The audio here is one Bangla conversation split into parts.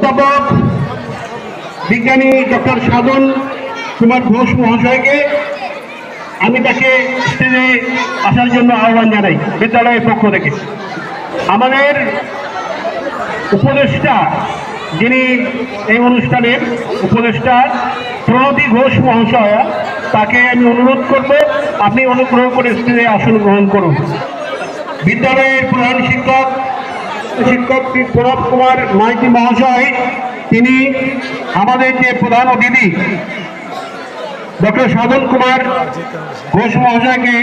অধ্যাপক বিজ্ঞানী ডক্টর সাধন কুমার ঘোষ মহাশয়কে আমি তাকে স্টেজে আসার জন্য আহ্বান জানাই বিদ্যালয়ের পক্ষ থেকে। আমাদের উপদেষ্টা, যিনি এই অনুষ্ঠানের উপদেষ্টা প্রণতি ঘোষ মহাশয়া, তাকে আমি অনুরোধ করব আপনি অনুগ্রহ করে স্টেজে আসন গ্রহণ করুন। বিদ্যালয়ের প্রধান শিক্ষক শ্রী প্রণব কুমার মাইতি মহাশয়, তিনি আমাদের যে প্রধান অতিথি ডক্টর সাধন কুমার ঘোষ মহাশয়কে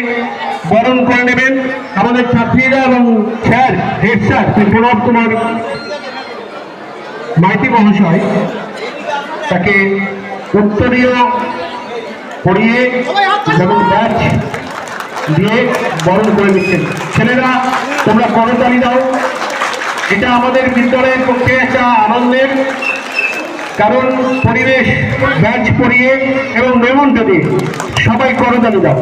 বরণ করে নেবেন। আমাদের ছাত্রীরা এবং sir, head sir Shri Pranab Kumar Maity মহাশয় তাকে উত্তরীয় পড়িয়ে এবং ব্যাচ দিয়ে বরণ করে নিচ্ছেন। ছেলেরা তোমরা করতালি দাও, এটা আমাদের বিদ্যালয়ের পক্ষে একটা আনন্দের, কারণ পরিবেশ ব্যাচ পরিয়ে এবং মেমন্ট দিয়ে সবাই করতালি দাও।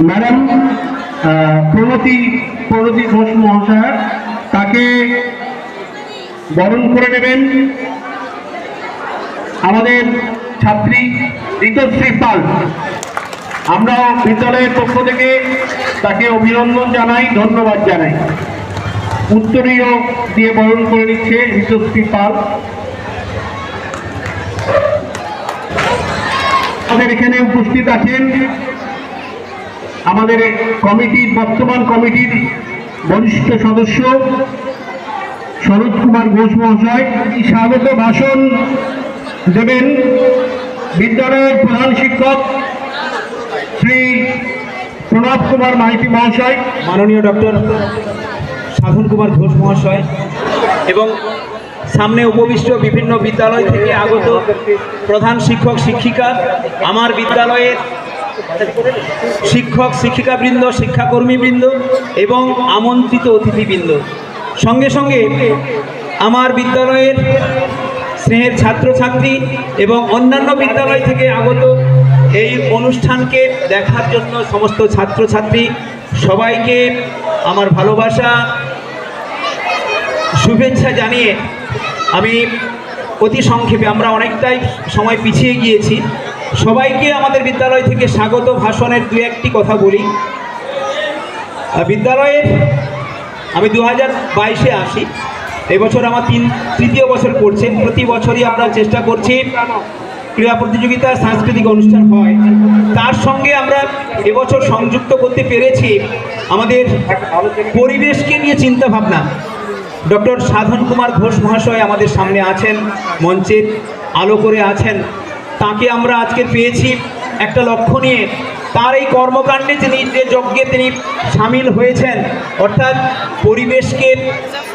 ম্যাডাম প্রণতি ঘোষ মহাশয় তাকে বরণ করে নেবেন আমাদের ছাত্রী ঋতুশ্রী পাল। আমরাও বিদ্যালয়ের পক্ষ থেকে তাকে অভিনন্দন জানাই, ধন্যবাদ জানাই। উত্তরীয় দিয়ে বরণ করে নিচ্ছে ঋতুশ্রী পাল। আমাদের এখানে উপস্থিত আছেন আমাদের কমিটির, বর্তমান কমিটির বরিষ্ঠ সদস্য শরৎ কুমার ঘোষ মহাশয়। স্বাগত ভাষণ দেবেন বিদ্যালয়ের প্রধান শিক্ষক শ্রী প্রণব কুমার মাইতি মহাশয়, মাননীয় ডক্টর সাধন কুমার ঘোষ মহাশয় এবং সামনে উপবিষ্ট বিভিন্ন বিদ্যালয় থেকে আগত প্রধান শিক্ষক শিক্ষিকা, আমার বিদ্যালয়ের শিক্ষক শিক্ষিকাবৃন্দ, শিক্ষাকর্মীবৃন্দ এবং আমন্ত্রিত অতিথিবৃন্দ, সঙ্গে সঙ্গে আমার বিদ্যালয়ের স্নেহের ছাত্রছাত্রী এবং অন্যান্য বিদ্যালয় থেকে আগত এই অনুষ্ঠানকে দেখার জন্য সমস্ত ছাত্রছাত্রী সবাইকে আমার ভালোবাসা শুভেচ্ছা জানিয়ে আমি অতি সংক্ষেপে, আমরা অনেকটাই সময় পিছিয়ে গিয়েছি, সবাইকে আমাদের বিদ্যালয় থেকে স্বাগত ভাষণের দু একটি কথা বলি। বিদ্যালয়ের আমি 2022-এ আসি, এবছর আমার তৃতীয় বছর পড়ছে। প্রতি বছরই আমরা চেষ্টা করছি ক্রীড়া প্রতিযোগিতা, সাংস্কৃতিক অনুষ্ঠান হয়, তার সঙ্গে আমরা এবছর সংযুক্ত করতে পেরেছি আমাদের পরিবেশকে নিয়ে চিন্তা ভাবনা। ডক্টর সাধন কুমার ঘোষ মহাশয় আমাদের সামনে আছেন, মঞ্চের আলো করে আছেন, তাকে আমরা আজকে পেয়েছি একটা লক্ষ্য নিয়ে। তার এই কর্মকাণ্ডে তিনি যে যজ্ঞে তিনি সামিল হয়েছেন, অর্থাৎ পরিবেশকে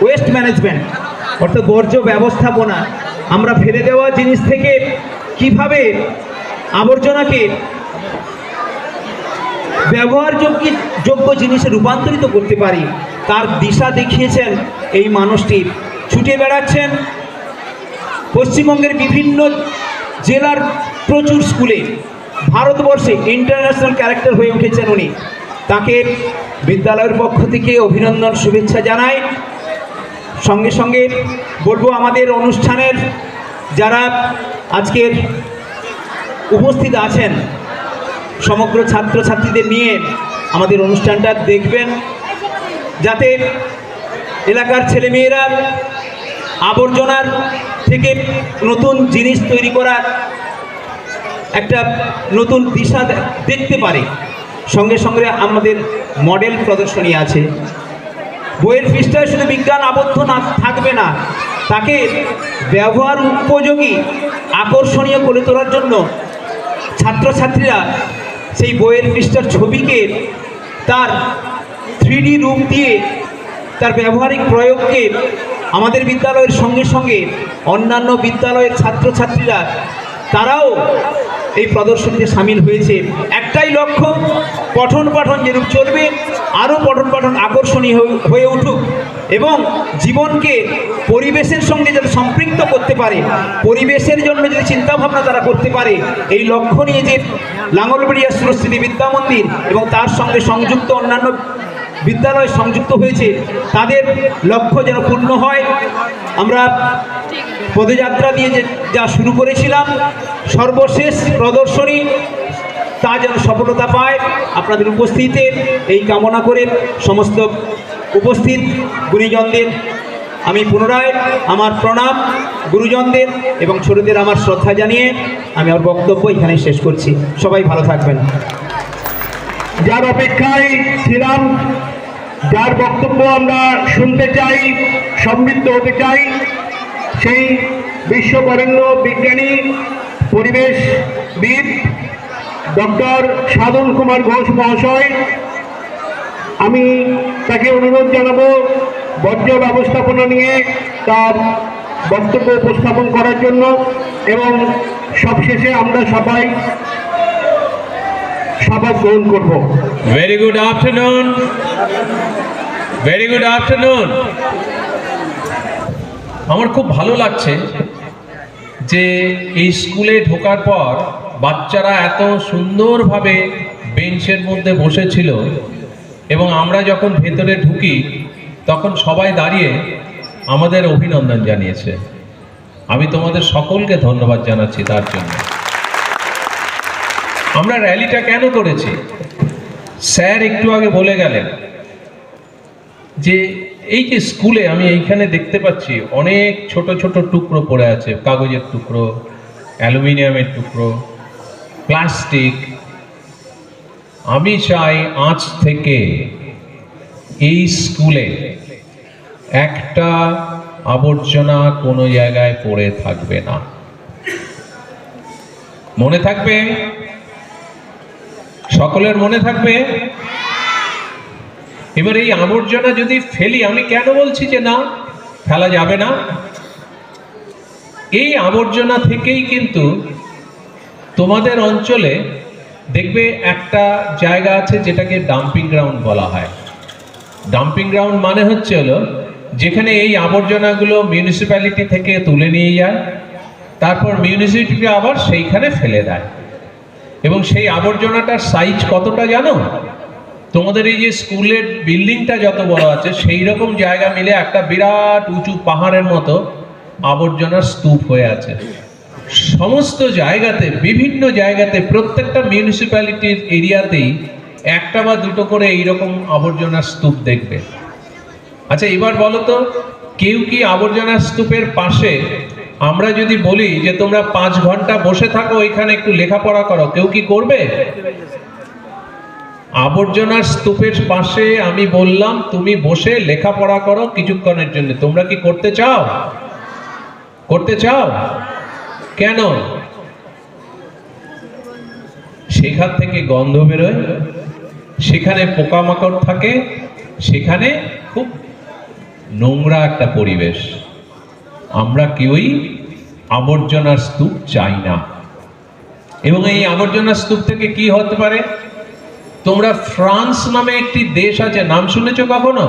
ওয়েস্ট ম্যানেজমেন্ট, অর্থাৎ বর্জ্য ব্যবস্থাপনা, আমরা ফেলে দেওয়া জিনিস থেকে কিভাবে আবর্জনাকে ব্যবহারযোগ্য জিনিসে রূপান্তরিত করতে পারি, তার দিশা দেখিয়েছেন এই মানুষটি। ছুটে বেড়াচ্ছেন পশ্চিমবঙ্গের বিভিন্ন জেলার প্রচুর স্কুলে, ভারতবর্ষে ইন্টারন্যাশনাল ক্যারেক্টার হয়ে উঠেছেন উনি। তাকে বিদ্যালয়ের পক্ষ থেকে অভিনন্দন, শুভেচ্ছা জানাই। সঙ্গে সঙ্গে বলবো আমাদের অনুষ্ঠানের যারা আজকের উপস্থিত আছেন, সমগ্র ছাত্রছাত্রীদের নিয়ে আমাদের অনুষ্ঠানটা দেখবেন, যাতে এলাকার ছেলেমেয়েরা আবর্জনার থেকে নতুন জিনিস তৈরি করার একটা নতুন দিশা দেখতে পারে। সঙ্গে সঙ্গে আমাদের মডেল প্রদর্শনী আছে। বইয়ের পৃষ্ঠায় শুধু বিজ্ঞান আবদ্ধ না থাকবে না, তাকে ব্যবহার উপযোগী, আকর্ষণীয় করে তোলার জন্য ছাত্রছাত্রীরা সেই বইয়ের পৃষ্ঠার ছবিকে তার 3D রূপ দিয়ে তার ব্যবহারিক প্রয়োগকে আমাদের বিদ্যালয়ের সঙ্গে সঙ্গে অন্যান্য বিদ্যালয়ের ছাত্রছাত্রীরা তারাও এই প্রদর্শনীতে সামিল হয়েছে। একটাই লক্ষ্য, পঠন পাঠন যেরূপ চলবে, আরও পঠন পাঠন আকর্ষণীয় হয়ে উঠুক, এবং জীবনকে পরিবেশের সঙ্গে যাতে সম্পৃক্ত করতে পারে, পরিবেশের জন্য যদি চিন্তাভাবনা তারা করতে পারে, এই লক্ষ্য নিয়ে যে লাঙ্গলবাড়িয়া সুরস্থিতি বিদ্যা মন্দির এবং তার সঙ্গে সংযুক্ত অন্যান্য বিদ্যালয় সংযুক্ত হয়েছে, তাদের লক্ষ্য যেন পূর্ণ হয়। আমরা পদযাত্রা দিয়ে যা শুরু করেছিলাম, সর্বশেষ প্রদর্শনী তা যেন সফলতা পায়। আপনাদের উপস্থিতিতে এই কামনা করে সমস্ত উপস্থিত গুণীজনদের আমি পুনরায় আমার প্রণাম, গুরুজনদের এবং ছোটদের আমার শ্রদ্ধা জানিয়ে আমি আমার বক্তব্য এখানে শেষ করছি। সবাই ভালো থাকবেন। যার অপেক্ষায় ছিলাম, যার বক্তব্য আমরা শুনতে চাই, সমৃদ্ধ হতে চাই, সেই বিশ্ববরেণ্য বিজ্ঞানী পরিবেশবিদ ডক্টর সাধন কুমার ঘোষ মহাশয়, আমি তাকে অনুরোধ জানাবো বর্জ্য ব্যবস্থাপনা নিয়ে তার বক্তব্য উপস্থাপন করার জন্য, এবং সবশেষে আমরা সবাই শপথ গ্রহণ করব। Very good afternoon. Very good afternoon. আমার খুব ভালো লাগছে যে এই স্কুলে ঢোকার পর বাচ্চারা এত সুন্দরভাবে বেঞ্চের মধ্যে বসেছিল এবং আমরা যখন ভেতরে ঢুকি তখন সবাই দাঁড়িয়ে আমাদের অভিনন্দন জানিয়েছে। আমি তোমাদের সকলকে ধন্যবাদ জানাচ্ছি তার জন্য। আমরা র্যালিটা কেন করেছি, স্যার একটু আগে বলে গেলেন যে এই যে স্কুলে আমি এইখানে দেখতে পাচ্ছি অনেক ছোট ছোট টুকরো পড়ে আছে, কাগজের টুকরো, অ্যালুমিনিয়ামের টুকরো, প্লাস্টিক। আমি চাই আজ থেকে এই স্কুলে একটা আবর্জনা কোনো জায়গায় পড়ে থাকবে না। মনে থাকবে? সকলের মনে থাকবে? এবার এই আবর্জনা যদি ফেলি, আমি কেন বলছি যে না ফেলা যাবে না, এই আবর্জনা থেকেই কিন্তু তোমাদের অঞ্চলে দেখবে একটা জায়গা আছে যেটাকে ডাম্পিং গ্রাউন্ড বলা হয়। ডাম্পিং গ্রাউন্ড মানে হচ্ছে হলো যেখানে এই আবর্জনাগুলো মিউনিসিপ্যালিটি থেকে তুলে নিয়ে যায়, তারপর মিউনিসিপ্যালিটি আবার সেইখানে ফেলে দেয়। এবং সেই আবর্জনাটার সাইজ কতটা জানো? তোমাদের এই যে স্কুলের বিল্ডিংটা যত বড় আছে সেই রকম জায়গা মিলে একটা বিরাট উঁচু পাহাড়ের মতো আবর্জনার স্তূপ হয়ে আছে। সমস্ত জায়গাতে, বিভিন্ন জায়গাতে, প্রত্যেকটা মিউনিসিপ্যালিটির এরিয়াতেই একটা বা দুটো করে এইরকম আবর্জনার স্তূপ দেখবে। আচ্ছা এবার বলো তো, কেউ কি আবর্জনার স্তূপের পাশে আমরা যদি বলি যে তোমরা 5 ঘন্টা বসে থাকো ওইখানে একটু লেখাপড়া করো, কেউ কি করবে? আবর্জনার স্তূপের পাশে আমি বললাম তুমি বসে লেখাপড়া করো কিছুক্ষণের জন্য, তোমরা কি করতে চাও? করতে চাও? কেন? সেখান থেকে গন্ধ বেরোয়, সেখানে পোকামাকড় থাকে, সেখানে খুব নোংরা একটা পরিবেশ। আমরা কেউই আবর্জনার স্তূপ চাই না। এবং এই আবর্জনার স্তূপ থেকে কি হতে পারে? তোমরা ফ্রান্স নামে একটি দেশ আছে, নাম শুনেছো কখনো?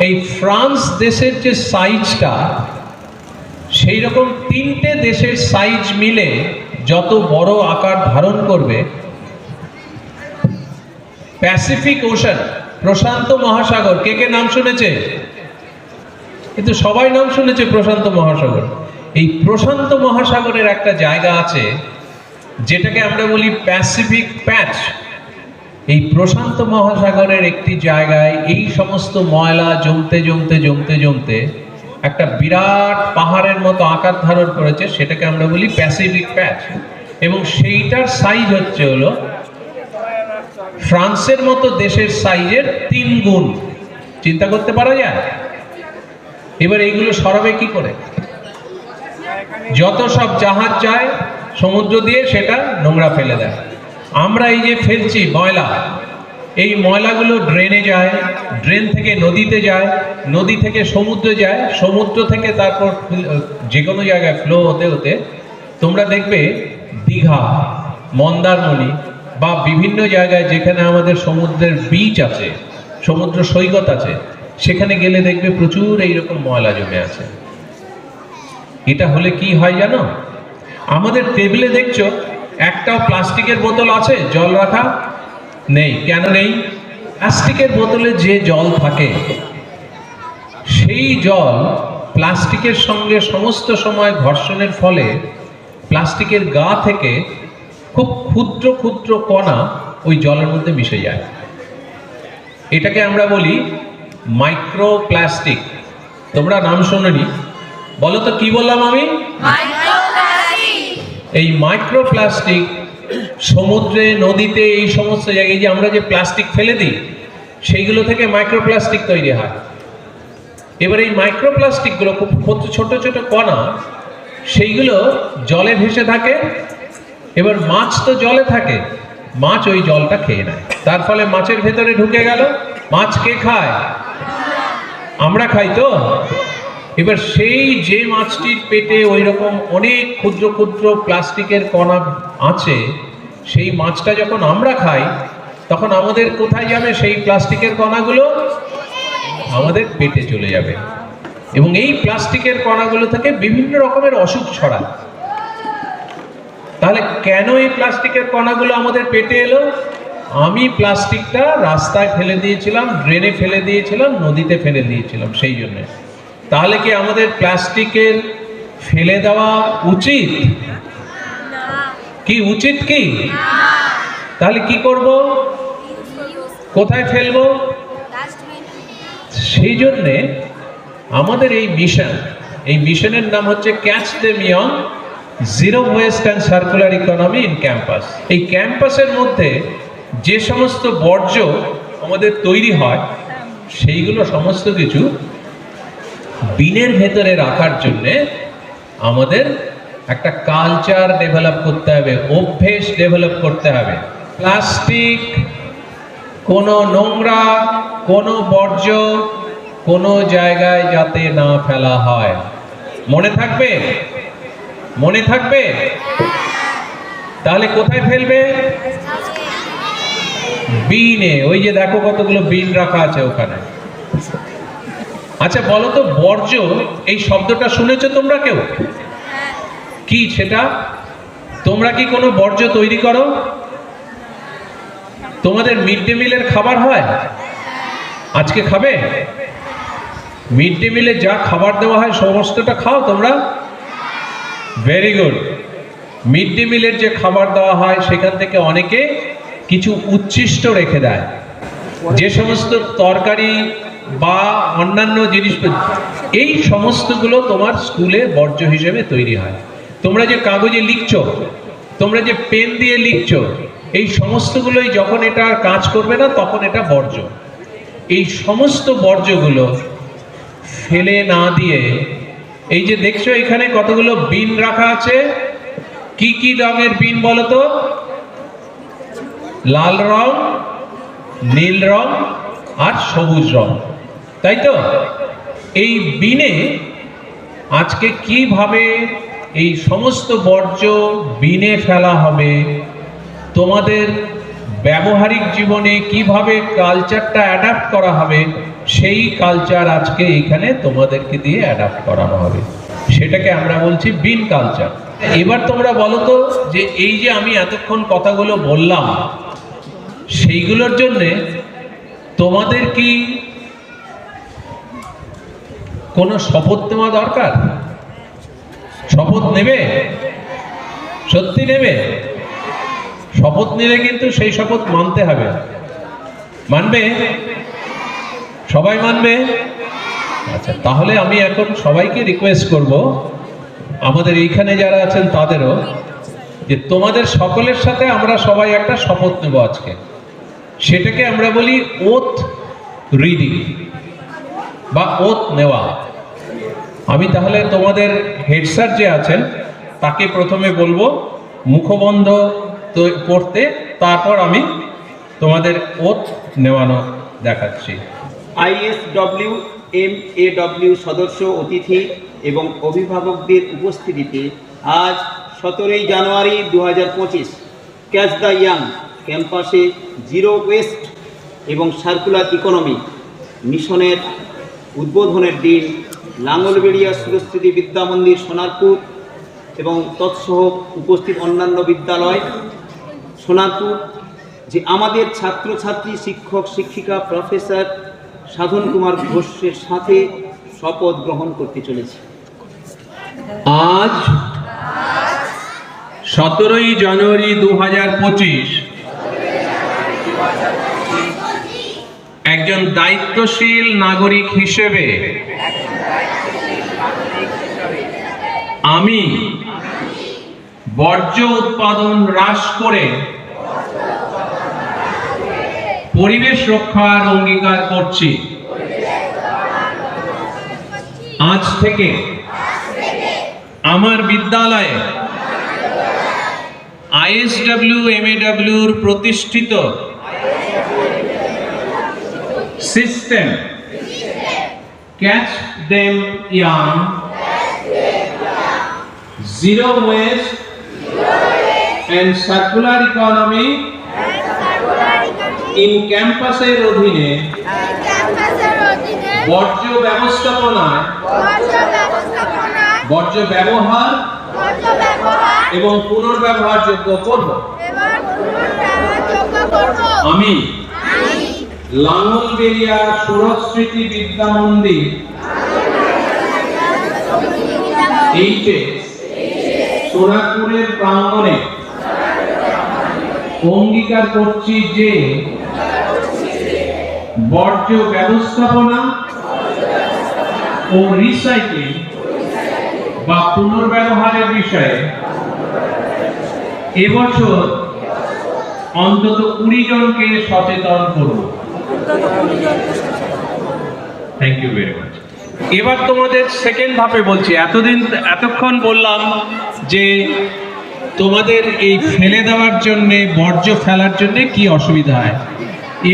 এই ফ্রান্স দেশের যে সাইজটা, সেই রকম 3টে দেশের সাইজ মিলে যত বড় আকার ধারণ করবে, প্যাসিফিক ওশান, প্রশান্ত মহাসাগর, কে কে নাম শুনেছে? কিন্তু সবাই নাম শুনেছে প্রশান্ত মহাসাগর। এই প্রশান্ত মহাসাগরের একটা জায়গা আছে যেটাকে আমরা বলি প্যাসিফিক প্যাচ। এই প্রশান্ত মহাসাগরের একটি জায়গায় এই সমস্ত ময়লা জমতে জমতে জমতে জমতে একটা বিরাট পাহাড়ের মতো আকার ধারণ করেছে, সেটাকে আমরা বলি প্যাসিফিক প্যাচ। এবং সেইটার সাইজ হচ্ছে হলো ফ্রান্সের মতো দেশের সাইজের 3 গুণ। চিন্তা করতে পারা যায়? এবার এইগুলো সরাবে কি করে? যত সব জাহাজ যায় সমুদ্র দিয়ে সেটা নোংরা ফেলে দেয়। আমরা এই যে ফেলছি ময়লা, এই ময়লাগুলো ড্রেনে যায়, ড্রেন থেকে নদীতে যায়, নদী থেকে সমুদ্রে যায়, সমুদ্র থেকে তারপর যে কোনো জায়গায় ফ্লো হতে হতে তোমরা দেখবে দীঘা, মন্দারমণি বা বিভিন্ন জায়গায় যেখানে আমাদের সমুদ্রের বিচ আছে, সমুদ্র সৈকত আছে, সেখানে গেলে দেখবে প্রচুর এইরকম ময়লা জমে আছে। এটা হলে কি হয় জানো? আমাদের টেবিলে দেখছো একটাও প্লাস্টিকের বোতল আছে জল রাখা নেই। কেন নেই? প্লাস্টিকের বোতলে যে জল থাকে সেই জল প্লাস্টিকের সঙ্গে সমস্ত সময় ঘর্ষণের ফলে প্লাস্টিকের গা থেকে খুব ক্ষুদ্র ক্ষুদ্র কণা ওই জলের মধ্যে মিশে যায়। এটাকে আমরা বলি মাইক্রোপ্লাস্টিক। তোমরা নাম শোনোনি? বলো তো কি বললাম আমি? এই মাইক্রোপ্লাস্টিক সমুদ্রে, নদীতে, এই সমস্ত জায়গায় যে আমরা যে প্লাস্টিক ফেলে দিই সেইগুলো থেকে মাইক্রোপ্লাস্টিক তৈরি হয়। এবার এই মাইক্রোপ্লাস্টিকগুলো খুব ছোট ছোট কণা, সেইগুলো জলে ভেসে থাকে। এবার মাছ তো জলে থাকে, মাছ ওই জলটা খেয়ে নেয়, তার ফলে মাছের ভেতরে ঢুকে গেল। মাছ কে খায়? আমরা খাই তো। এবার সেই যে মাছটির পেটে ওই রকম অনেক ক্ষুদ্র ক্ষুদ্র প্লাস্টিকের কণা আছে, সেই মাছটা যখন আমরা খাই তখন আমাদের কোথায় যাবে সেই প্লাস্টিকের কণাগুলো? আমাদের পেটে চলে যাবে। এবং এই প্লাস্টিকের কণাগুলো থেকে বিভিন্ন রকমের অসুখ ছড়ায়। তাহলে কেন এই প্লাস্টিকের কণাগুলো আমাদের পেটে এলো? আমি প্লাস্টিকটা রাস্তায় ফেলে দিয়েছিলাম, ড্রেনে ফেলে দিয়েছিলাম, নদীতে ফেলে দিয়েছিলাম, সেই জন্য। তাহলে কি আমাদের প্লাস্টিকের ফেলে দেওয়া উচিত? কি উচিত কি? তাহলে কি করব? কোথায় ফেলবো? সেই জন্যে আমাদের এই মিশনের নাম হচ্ছে catch them young, zero West and circular economy in campus. এই ক্যাম্পাসের মধ্যে যে সমস্ত বর্জ্য আমাদের তৈরি হয় সেইগুলো সমস্ত কিছু বিনের ভেতরে রাখার জন্যে আমাদের একটা কালচার ডেভেলপ করতে হবে, অভ্যেস ডেভেলপ করতে হবে। প্লাস্টিক, কোনো নোংরা, কোনো বর্জ্য কোনো জায়গায় যাতে না ফেলা হয়। মনে থাকবে? মনে থাকবে? তাহলে কোথায় ফেলবে? বিনে। ওই যে দেখো কতগুলো বিন রাখা আছে ওখানে। আচ্ছা বলো তো, বর্জ্য এই শব্দটা শুনেছো তোমরা কেউ? কি সেটা? তোমরা কি কোনো বর্জ্য তৈরি করো? তোমাদের মিড ডে মিলের খাবার হয়? আজকে খাবে? মিড ডে মিলে যা খাবার দেওয়া হয় সমস্তটা খাও তোমরা? Very good. মিড ডে মিলের যে খাবার দেওয়া হয় সেখান থেকে অনেকে কিছু উচ্ছিষ্ট রেখে দেয়। যে সমস্ত তরকারি বা অন্যান্য জিনিসপত্র, এই সমস্তগুলো তোমার স্কুলে বর্জ্য হিসেবে তৈরি হয়। তোমরা যে কাগজে লিখছো, তোমরা যে পেন দিয়ে লিখছো, এই সমস্তগুলোই যখন এটা আর কাজ করবে না তখন এটা বর্জ্য। এই সমস্ত বর্জ্যগুলো ফেলে না দিয়ে, এই যে দেখছো এখানে কতগুলো বিন রাখা আছে। কি কি রঙের বিন বলো তো? লাল রং, নীল রং আর সবুজ রং, তাই তো? এই বিনে আজকে কিভাবে এই সমস্ত বর্জ্য বিনে ফেলা হবে, তোমাদের ব্যবহারিক জীবনে কিভাবে কালচারটা অ্যাডাপ্ট করা হবে, সেই কালচার আজকে এখানে তোমাদেরকে দিয়ে অ্যাডাপ্ট করানো হবে। সেটাকে আমরা বলছি বিন কালচার। এবার তোমরা বলো তো, যে এই যে আমি এতক্ষণ কথাগুলো বললাম সেইগুলোর জন্যে তোমাদের কি কোনো শপথ নেওয়া দরকার? শপথ নেবে? সত্যি নেবে? শপথ নিলে কিন্তু সেই শপথ মানতে হবে। মানবে? সবাই মানবে? আচ্ছা, তাহলে আমি এখন সবাইকে রিকোয়েস্ট করব, আমাদের এইখানে যারা আছেন তাদেরও, যে তোমাদের সকলের সাথে আমরা সবাই একটা শপথ নেব আজকে। সেটাকে আমরা বলি ওথ রিডিং বা ওথ নেওয়া। আমি তাহলে তোমাদের হেড স্যার যে আছেন তাকে প্রথমে বলবো মুখবন্ধ পড়তে, তারপর আমি তোমাদের ওথ নেওয়ানো দেখাচ্ছি। ISW MAW সদস্য, অতিথি এবং অভিভাবকদের উপস্থিতিতে আজ 17 জানুয়ারি 2025 ক্যাচ দ্য ইয়াং ক্যাম্পাসে জিরো ওয়েস্ট এবং সার্কুলার ইকোনমি মিশনের উদ্বোধনের দিন লাঙ্গলবেড়িয়া সুরস্মৃতি বিদ্যা মন্দির সোনারপুর এবং তৎসহ উপস্থিত অন্যান্য বিদ্যালয় সোনারপুর যে আমাদের ছাত্রছাত্রী, শিক্ষক, শিক্ষিকা, প্রফেসর সাধন কুমার ঘোষের সাথে শপথ গ্রহণ করতে চলেছি। আজ 17ই জানুয়ারি 2025 একজন দায়িত্বশীল নাগরিক হিসেবে আমি বর্জ্য উৎপাদন হ্রাস করে পরিবেশ রক্ষার অঙ্গীকার করছি। আজ থেকে আমার বিদ্যালয়ে ISW MAWর প্রতিষ্ঠিত system catch them young, zero West and circular economy in ক্যাম্পাসের অধীনে বর্জ্য ব্যবস্থাপনায় বর্জ্য ব্যবহার এবং পুনর্ব্যবহারযোগ্য করব। আমি লাঙ্গলবেড়িয়া সুরস্মৃতি বিদ্যা মন্দির সোনারপুরের প্রাঙ্গণে অঙ্গীকার করছি যে বর্জ্য ব্যবস্থাপনা ও রিসাইক্লিং বা পুনর্ব্যবহারের বিষয়ে এবছর অন্তত 20 জনকে সচেতন করব। Thank you very much. এবার তোমাদের সেকেন্ড ধাপে বলছি। এতক্ষণ বললাম যে তোমাদের এই ফেলে দেওয়ার জন্য, বর্জ্য ফেলার জন্য কি অসুবিধা হয়।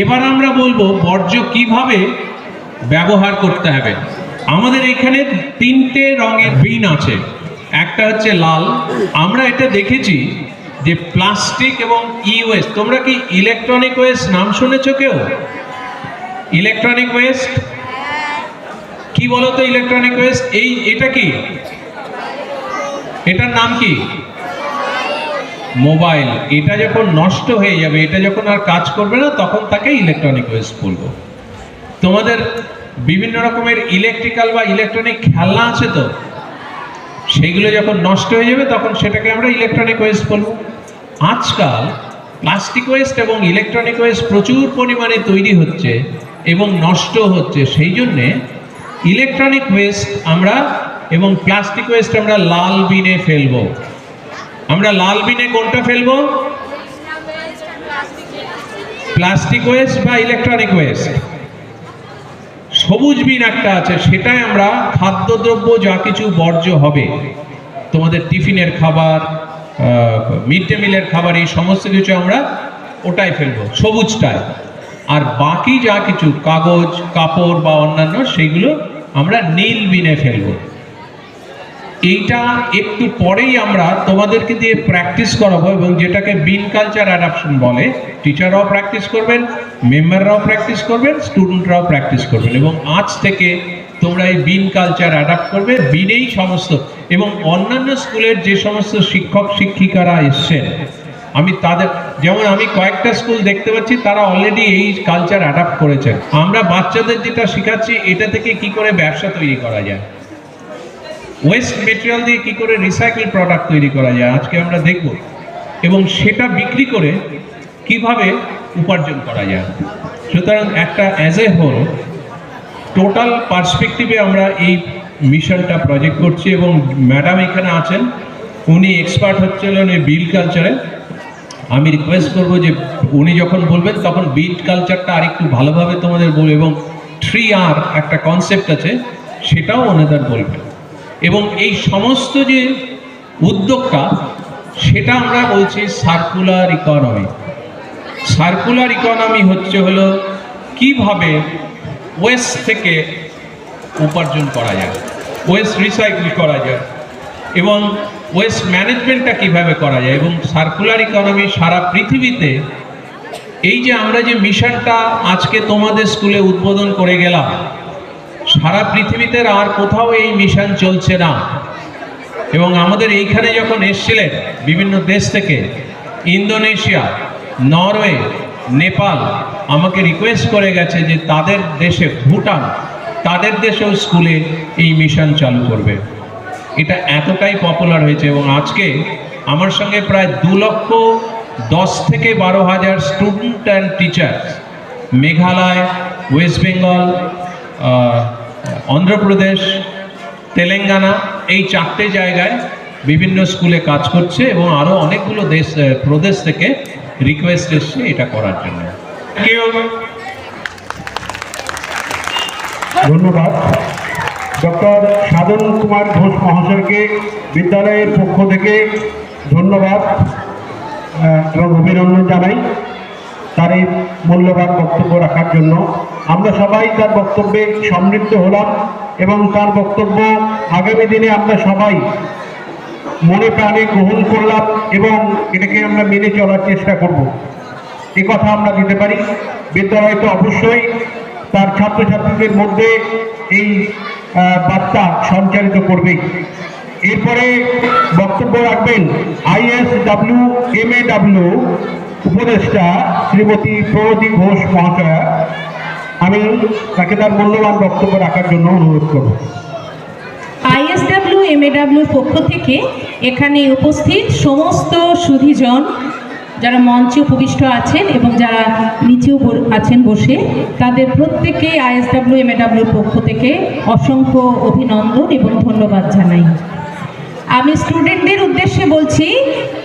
এবার আমরা বলবো বর্জ্য কিভাবে ব্যবহার করতে হবে। আমাদের এখানে 3টে রঙের বিন আছে। একটা হচ্ছে লাল। আমরা এটা দেখেছি যে প্লাস্টিক এবং ই ওয়েস্ট। তোমরা কি ইলেকট্রনিক ওয়েস্ট নাম শুনেছো কেউ? ইলেকট্রনিক ওয়েস্ট কি বলো তো? ইলেকট্রনিক ওয়েস্ট এটা কি? এটার নাম কি? মোবাইল। এটা যখন নষ্ট হয়ে যাবে, এটা যখন আর কাজ করবে না, তখন তাকে ইলেকট্রনিক ওয়েস্ট বলবো। তোমাদের বিভিন্ন রকমের ইলেকট্রিক্যাল বা ইলেকট্রনিক খেলনা আছে তো, সেইগুলো যখন নষ্ট হয়ে যাবে তখন সেটাকে আমরা ইলেকট্রনিক ওয়েস্ট বলবো। আজকাল প্লাস্টিক ওয়েস্ট এবং ইলেকট্রনিক ওয়েস্ট প্রচুর পরিমাণে তৈরি হচ্ছে এবং নষ্ট হচ্ছে। সেই জন্যে ইলেকট্রনিক ওয়েস্ট আমরা এবং প্লাস্টিক ওয়েস্ট আমরা লাল বিনে ফেলবো। আমরা লাল বিনে কোনটা ফেলবো? প্লাস্টিক ওয়েস্ট বা ইলেকট্রনিক ওয়েস্ট। সবুজ বিন একটা আছে, সেটাই আমরা খাদ্যদ্রব্য যা কিছু বর্জ্য হবে, তোমাদের টিফিনের খাবার, মিড ডে মিলের খাবার, এই সমস্ত কিছু আমরা ওটাই ফেলবো, সবুজটায়। আর বাকি যা কিছু কাগজ, কাপড় বা অন্যান্য, সেইগুলো আমরা নীল বিনে ফেলবো। এইটা একটু পরেই আমরা তোমাদেরকে দিয়ে প্র্যাকটিস করাবো, এবং যেটাকে বিন কালচার অ্যাডাপশন বলে। টিচাররাও প্র্যাকটিস করবেন, মেম্বাররাও প্র্যাকটিস করবেন, স্টুডেন্টরাও প্র্যাকটিস করবেন। এবং আজ থেকে তোমরা এই বিন কালচার অ্যাডাপ্ট করবে। বিনেই সমস্ত, এবং অন্যান্য স্কুলের যে সমস্ত শিক্ষক শিক্ষিকারা এসছেন, আমি তাদের, যেমন আমি কয়েকটা স্কুল দেখতে পাচ্ছি তারা অলরেডি এই কালচার অ্যাডাপ্ট করেছেন। আমরা বাচ্চাদের যেটা শেখাচ্ছি, এটা থেকে কি করে ব্যবসা তৈরি করা যায়, ওয়েস্ট মেটেরিয়াল দিয়ে কি করে রিসাইকেল প্রোডাক্ট তৈরি করা যায়, আজকে আমরা দেখব। এবং সেটা বিক্রি করে কিভাবে উপার্জন করা যায়। সুতরাং একটা অ্যাজ এ হোল টোটাল পার্সপেক্টিভে আমরা এই মিশনটা প্রজেক্ট করছি। এবং ম্যাডাম এখানে আছেন, উনি এক্সপার্ট হচ্ছিলেন এই বিল কালচারে। আমি রিকোয়েস্ট করবো যে উনি যখন বলবেন তখন বিল কালচারটা আরেকটু ভালোভাবে তোমাদের বলবে, এবং 3R একটা কনসেপ্ট আছে, সেটাও ওনাদের বলবেন। এবং এই সমস্ত যে উদ্যোগটা, সেটা আমরা বলছি সার্কুলার ইকোনমি। সার্কুলার ইকোনমি হলো কিভাবে ওয়েস্ট থেকে উপার্জন করা যায়, ওয়েস্ট রিসাইকেল করা যায়, এবং ওয়েস্ট ম্যানেজমেন্টটা কিভাবে করা যায়। এবং সার্কুলার ইকোনমি সারা পৃথিবীতে এই যে আমরা যে মিশনটা আজকে তোমাদের স্কুলে উদ্বোধন করে গেলাম, সারা পৃথিবীতে আর কোথাও এই মিশন চলছে না। এবং আমাদের এইখানে যখন এসছিলেন বিভিন্ন দেশ থেকে, ইন্দোনেশিয়া, নরওয়ে, নেপাল আমাকে রিকোয়েস্ট করে গেছে যে তাদের দেশে, ভুটান, তাদের দেশেও স্কুলে এই মিশন চালু করবে। এটা এতটাই পপুলার হয়েছে এবং আজকে আমার সঙ্গে প্রায় 2,10,000 থেকে 12,000 student and teacher Meghalaya, West Bengal, Andhra Pradesh, Telangana, এই 4টে জায়গায় বিভিন্ন স্কুলে কাজ করছে এবং আরও অনেকগুলো প্রদেশ থেকে রিকোয়েস্ট এসছে এটা করার জন্য। ধন্যবাদ ডক্টর সাধন কুমার ঘোষ মহাশয়কে বিদ্যালয়ের পক্ষ থেকে ধন্যবাদ এবং অভিনন্দন জানাই তার এই মূল্যবান বক্তব্য রাখার জন্য। আমরা সবাই তার বক্তব্যে সমৃদ্ধ হলাম এবং তার বক্তব্য আগামী দিনে আমরা সবাই মনে প্রাণে গ্রহণ করলাম এবং এটাকে আমরা মেনে চলার চেষ্টা করব। এ কথা আমরা দিতে পারি। বিদ্যালয় তো অবশ্যই তার ছাত্রছাত্রীদের মধ্যে এই বার্তা সঞ্চারিত করবেই। এরপরে বক্তব্য রাখবেন ISWMAW উপদেষ্টা শ্রীমতী প্রগতি ঘোষ মহাশয়া। আমি তাকে তার মূল্যবান বক্তব্য রাখার জন্য অনুরোধ করব। ISWMAW পক্ষ থেকে এখানে উপস্থিত সমস্ত সুধীজন যারা মঞ্চে উপবিষ্ট আছেন এবং যারা নিচেও আছেন বসে, তাদের প্রত্যেককে ISWMAW পক্ষ থেকে অসংখ্য অভিনন্দন এবং ধন্যবাদ জানাই। আমি স্টুডেন্টদের উদ্দেশ্যে বলছি,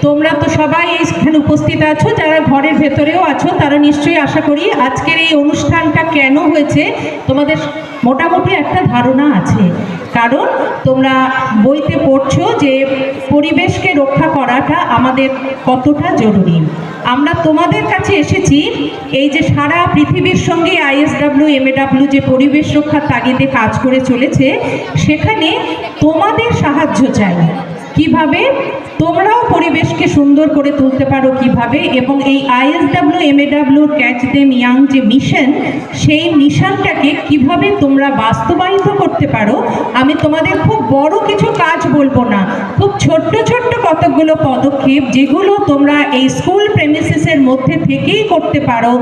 তোমরা তো সবাই এখানে উপস্থিত আছো, যারা ঘরের ভেতরেও আছো তারা নিশ্চয়ই আশা করি আজকের এই অনুষ্ঠানটা কেন হয়েছে তোমাদের মোটামুটি একটা ধারণা আছে। কারণ তোমরা বইতে পড়ছো যে পরিবেশকে রক্ষা করাটা আমাদের কতটা জরুরি। আমরা তোমাদের কাছে এসেছি এই যে সারা পৃথিবীর সঙ্গে ISWMAW যে পরিবেশ রক্ষার তাগিদে কাজ করে চলেছে, সেখানে তোমাদের সাহায্য চাই। কিভাবে তোমরাও পরিবেশকে সুন্দর করে তুলতে পারো কিভাবে, এবং এই ISWMAW ক্যাচ দেম ইয়াং যে মিশন, সেই মিশনটাকে কিভাবে তোমরা বাস্তবায়িত করতে পারো। আমি তোমাদের খুব বড় কিছু কাজ বলবো না, খুব ছোট্ট ছোট্ট কতগুলো পদক্ষেপ যেগুলো তোমরা এই স্কুল প্রেমিসিসের মধ্যে থেকেই করতে পারো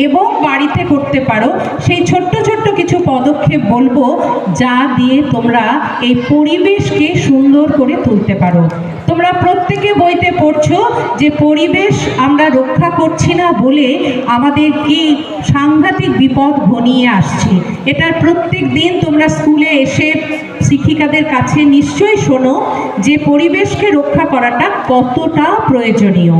এবং বাড়িতে করতে পারো, সেই ছোট্ট ছোট্ট কিছু পদক্ষেপ বলবো যা দিয়ে তোমরা এই পরিবেশকে সুন্দর করে তুলতে পারো। তোমরা প্রত্যেকে বইতে পড়ছো যে পরিবেশ আমরা রক্ষা করছি না বলে আমাদের কি সাংঘাতিক বিপদ ঘনিয়ে আসছে। এটার প্রত্যেক দিন তোমরা স্কুলে এসে শিক্ষিকাদের কাছে নিশ্চয়ই শোনো যে পরিবেশকে রক্ষা করাটা কতটা প্রয়োজনীয়,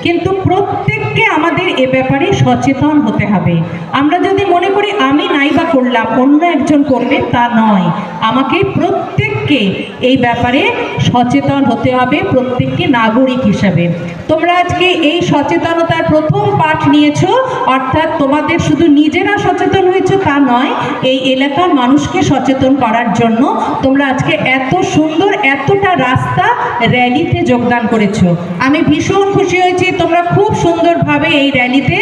কিন্তু প্রত্যেককে আমাদের এ ব্যাপারে সচেতন হতে হবে। আমরা যদি মনে করি আমি নাইবা করলাম অন্য একজন করবে, তা নয়, আমাকে প্রত্যেককে এই ব্যাপারে সচেতন হতে হবে, প্রত্যেককে নাগরিক হিসাবে। তোমরা আজকে এই সচেতনতার প্রথম পাঠ নিয়েছো, অর্থাৎ তোমাদের শুধু নিজেরা সচেতন হয়েছো তা নয়, এই এলাকার মানুষকে সচেতন করার জন্য তোমরা আজকে এত সুন্দর এতটা রাস্তা র্যালিতে যোগদান করেছো। আমি ভীষণ খুশি হয়েছি, তোমরা খুব সুন্দরভাবে এই র্যালিতে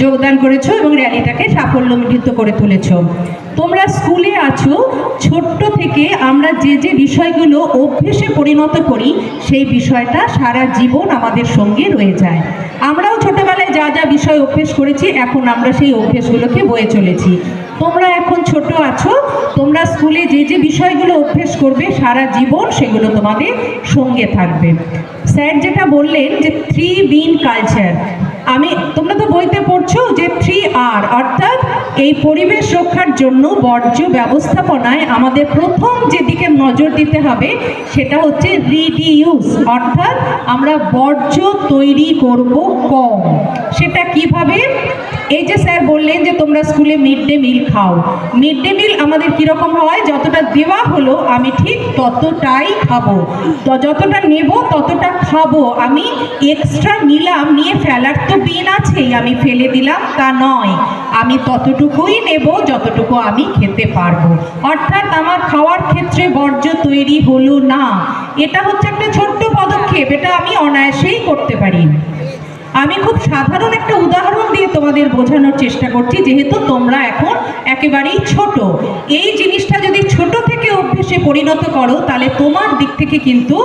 যোগদান করেছো এবং র্যালিটাকে সাফল্যমণ্ডিত করে তুলেছো। তোমরা স্কুলে আছো, ছোট্ট থেকে আমরা যে যে বিষয়গুলো অভ্যেসে পরিণত করি সেই বিষয়টা সারা জীবন আমাদের সঙ্গে রয়ে যায়। আমরাও ছোটবেলায় যা যা বিষয় অভ্যেস করেছি, এখন আমরা সেই অভ্যেসগুলোকে বয়ে চলেছি। তোমরা এখন ছোট আছো, তোমরা স্কুলে যে যে বিষয়গুলো অভ্যেস করবে সারা জীবন সেগুলো তোমাদের সঙ্গে থাকবে। স্যার যেটা বললেন যে 3B কালচার, তোমরা তো বইতে পড়ছো যে 3R, অর্থাৎ এই পরিবেশ রক্ষার জন্য বর্জ্য ব্যবস্থাপনায় আমাদের প্রথম যেদিকে নজর দিতে হবে সেটা হচ্ছে রিডিউস, অর্থাৎ আমরা বর্জ্য তৈরি করব কম। সেটা কিভাবে? এই যে স্যার বললেন যে তোমরা স্কুলে মিড ডে মিল খাও, মিড ডে মিল আমাদের কীরকম হয়, যতটা দেওয়া হলো আমি ঠিক ততটাই খাবো, যতটা নেব ততটা খাবো। আমি এক্সট্রা নিলাম, নিয়ে ফেলার তো বিন আছেই, আমি ফেলে দিলাম তা নয়, আমি ততটুকুই নেব যতটুকু আমি খেতে পারবো। অর্থাৎ আমার খাওয়ার ক্ষেত্রে বর্জ্য তৈরি হলো না। এটা হচ্ছে একটা ছোট্ট পদক্ষেপ, এটা আমি অনায়াসেই করতে পারি। আমি খুব সাধারণ একটা উদাহরণ দিয়ে তোমাদের বোঝানোর চেষ্টা করছি, যেহেতু তোমরা এখন একেবারেই ছোট। এই জিনিসটা যদি ছোট থেকে অভ্যেসে পরিণত করো, তাহলে তোমার দিক থেকে কিন্তু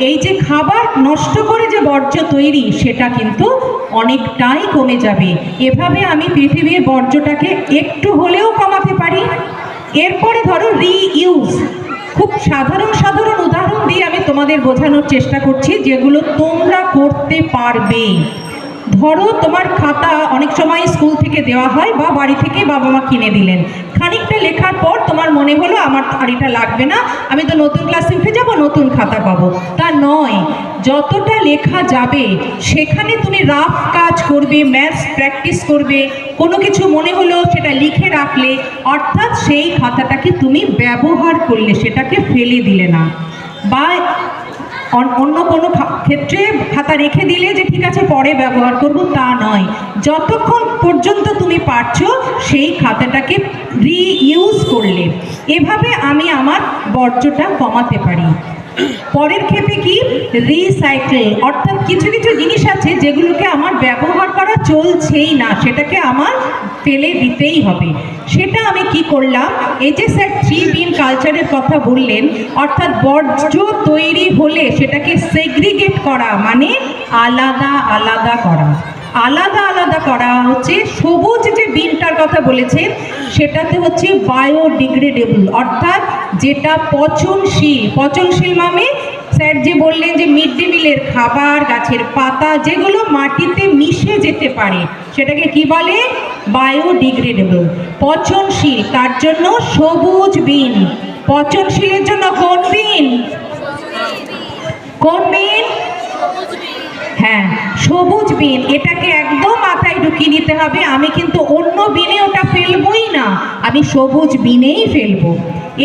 এই যে খাবার নষ্ট করে যে বর্জ্য তৈরি, সেটা কিন্তু অনেকটাই কমে যাবে। এভাবে আমি পৃথিবীর বর্জ্যটাকে একটু হলেও কমাতে পারি। এরপরে ধরো রিইউজ, খুব সাধারণ সাধারণ উদাহরণ দিয়ে আমি তোমাদের বোঝানোর চেষ্টা করছি, যেগুলো তোমরা করতে পারবে। ধরো তোমার খাতা অনেক সময় স্কুল থেকে দেওয়া হয় বা বাড়ি থেকে বাবা মা কিনে দিলেন, খানিকটা লেখার পর তোমার মনে হলো আমার আর এটা লাগবে না, আমি তো নতুন ক্লাসে উঠে যাব, নতুন খাতা পাবো। তা নয়, যতটা লেখা যাবে সেখানে তুমি রাফ কাজ করবে, ম্যাথস প্র্যাকটিস করবে, কোনো কিছু মনে হলো সেটা লিখে রাখলে, অর্থাৎ সেই খাতাটাকে তুমি ব্যবহার করলে, সেটাকে ফেলে দিলে না। বা অন্য কোনো ক্ষেত্রে খাতা রেখে দিলে যে ঠিক আছে পরে ব্যবহার করব, তা নয়। যতক্ষণ পর্যন্ত তুমি পারছো সেই খাতাটাকে রিইউজ করলে। এভাবে আমি আমার বর্জ্যটা কমাতে পারি। পরের ক্ষেত্রে কি, রিসাইকেল, অর্থাৎ কিছু কিছু জিনিস আছে যেগুলোকে আমার ব্যবহার করা চলছেই না, সেটাকে আমার ফেলে দিতেই হবে। সেটা আমি কি করলাম, এই যে স্যার 3 বিন কালচারের কথা বললেন, অর্থাৎ বর্জ্য তৈরি হলে সেটাকে সেগ্রিগেট করা, মানে আলাদা আলাদা করা। আলাদা আলাদা করা হচ্ছে, সবুজ যে বিনটার কথা বলেছেন সেটাতে হচ্ছে বায়োডিগ্রেডেবল, অর্থাৎ যেটা পচনশীল। পচনশীল মানে স্যার যে বললেন যে মিড ডে মিলের খাবার, গাছের পাতা, যেগুলো মাটিতে মিশে যেতে পারে, সেটাকে কি বলে, বায়োডিগ্রেডেবল। পচনশীল, তার জন্য সবুজ বিন। পচনশীলের জন্য কোন বিন? কোন বিন? হ্যাঁ, সবুজ বিন। এটাকে একদম মাথায় ঢুকিয়ে নিতে হবে, আমি কিন্তু অন্য বিনে ওটা ফেলবই না, আমি সবুজ বিনেই ফেলবো।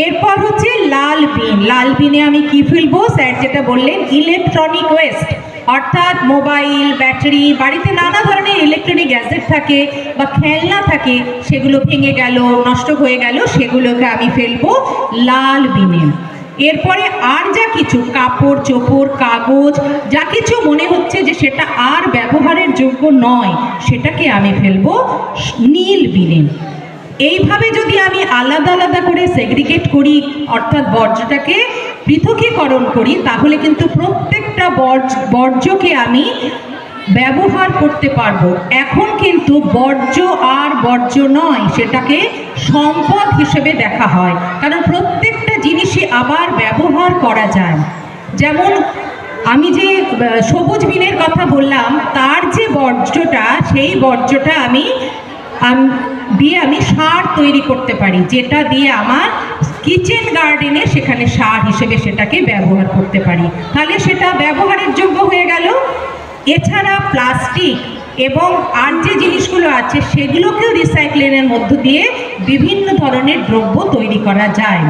এরপর হচ্ছে লাল বিন। লাল বিনে আমি কি ফেলবো, স্যার যেটা বললেন ইলেকট্রনিক ওয়েস্ট, অর্থাৎ মোবাইল, ব্যাটারি, বাড়িতে নানা ধরনের ইলেকট্রনিক গ্যাজেট থাকে বা খেলনা থাকে, সেগুলো ভেঙে গেল, নষ্ট হয়ে গেল, সেগুলোকে আমি ফেলবো লাল বিনে। এরপরে আর যা কিছু কাপড় চোপড়, কাগজ, যা কিছু মনে হচ্ছে যে সেটা আর ব্যবহারের যোগ্য নয়, সেটাকে আমি ফেলবো নীল বিনে। এইভাবে যদি আমি আলাদা আলাদা করে সেগ্রিগেট করি, অর্থাৎ বর্জ্যটাকে পৃথকীকরণ করি, তাহলে কিন্তু প্রত্যেকটা বর্জ্যকে আমি ব্যবহার করতে পারবো। এখন কিন্তু বর্জ্য আর বর্জ্য নয়, সেটাকে সম্পদ হিসেবে দেখা হয়, কারণ প্রত্যেকটা জিনিসই আবার ব্যবহার করা যায়। যেমন আমি যে সবুজ বিনের কথা বললাম, তার যে বর্জ্যটা, সেই বর্জ্যটা আমি সার তৈরি করতে পারি, যেটা দিয়ে আমার কিচেন গার্ডেনে সেখানে সার হিসেবে সেটাকে ব্যবহার করতে পারি, তাহলে সেটা ব্যবহারের যোগ্য হয়ে গেল। এছাড়া প্লাস্টিক এবং আর যে জিনিসগুলো আছে সেগুলোকেও রিসাইক্লিংয়ের মধ্য দিয়ে বিভিন্ন ধরনের দ্রব্য তৈরি করা যায়।